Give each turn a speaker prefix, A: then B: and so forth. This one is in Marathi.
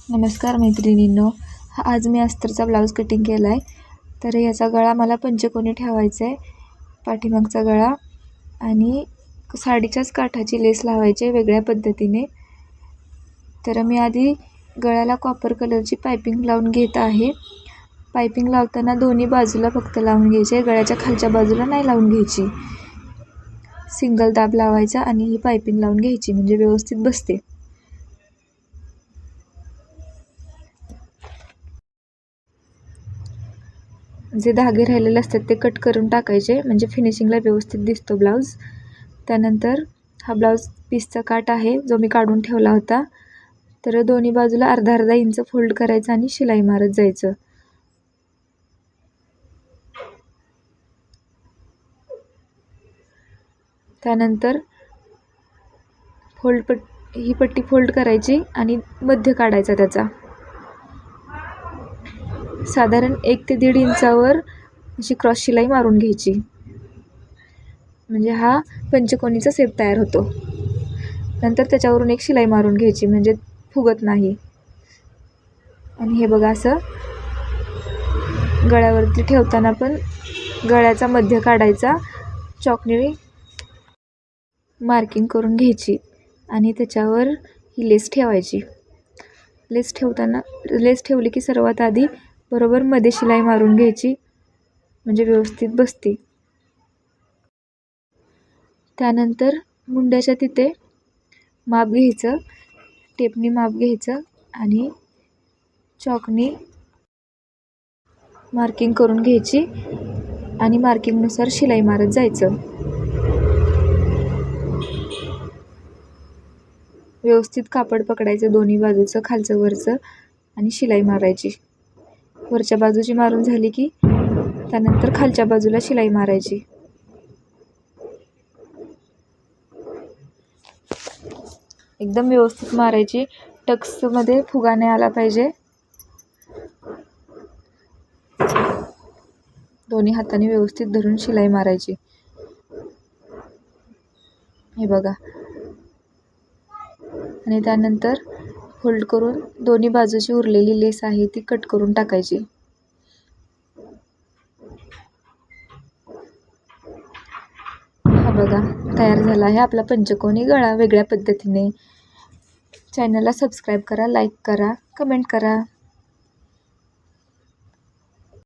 A: नमस्कार मैत्रिणींनो, आज मी अस्तरचा ब्लाऊज कटिंग केला आहे. तर याचा गळा मला पंचकोनी ठेवायचा आहे, पाठीमागचा गळा, आणि साडीच्याच काठाची लेस लावायची आहे वेगळ्या पद्धतीने. तर मी आधी गळ्याला कॉपर कलरची पायपिंग लावून घेत आहे. पायपिंग लावताना दोन्ही बाजूला फक्त लावून घ्यायची, गळ्याच्या खालच्या बाजूला नाही लावून घ्यायची. सिंगल दाब लावायचा आणि ही पायपिंग लावून घ्यायची म्हणजे व्यवस्थित बसते. जे धागे राहिलेले असतात ते कट करून टाकायचे म्हणजे फिनिशिंगला व्यवस्थित दिसतो ब्लाऊज. त्यानंतर हा ब्लाऊज पीसचा काठ आहे जो मी काढून ठेवला होता. तर दोन्ही बाजूला अर्धा अर्धा इंच फोल्ड करायचं आणि शिलाई मारत जायचं. त्यानंतर ही पट्टी फोल्ड करायची आणि मध्य काढायचा त्याचा. साधारण 1 ते 1.5 इंचावर अशी क्रॉस शिलाई मारून घ्यायची म्हणजे हा पंचकोनीचा शेप तयार होतो. नंतर त्याच्यावरून एक शिलाई मारून घ्यायची म्हणजे फुगत नाही. आणि हे बघा, असं गळ्यावरती ठेवताना पण गळ्याचा मध्य काढायचा, चॉकने मार्किंग करून घ्यायची आणि त्याच्यावर ही लेस ठेवायची. लेस ठेवली की सर्वात आधी बरोबर मध्ये शिलाई मारून घ्यायची म्हणजे व्यवस्थित बसते. त्यानंतर मुंड्याच्या तिथे माप घ्यायचं, टेपनी माप घ्यायचं आणि चॉकनी मार्किंग करून घ्यायची आणि मार्किंगनुसार शिलाई मारत जायचं. व्यवस्थित कापड पकडायचं दोन्ही बाजूचं, खालचं वरचं, आणि शिलाई मारायची. वरच्या बाजूची मारून झाली की त्यानंतर खालच्या बाजूला शिलाई मारायची. एकदम व्यवस्थित मारायची, टक्समध्ये फुगा नाही आला पाहिजे. दोन्ही हाताने व्यवस्थित धरून शिलाई मारायची. हे बघा. आणि त्यानंतर फोल्ड करून दोन्ही बाजूची उरलेली लेस आहे ती कट करून टाकायची. हा बघा, तयार झाला आहे आपला पंचकोनी गळा वेगळ्या पद्धतीने. चॅनलला सबस्क्राईब करा, लाईक करा, कमेंट करा.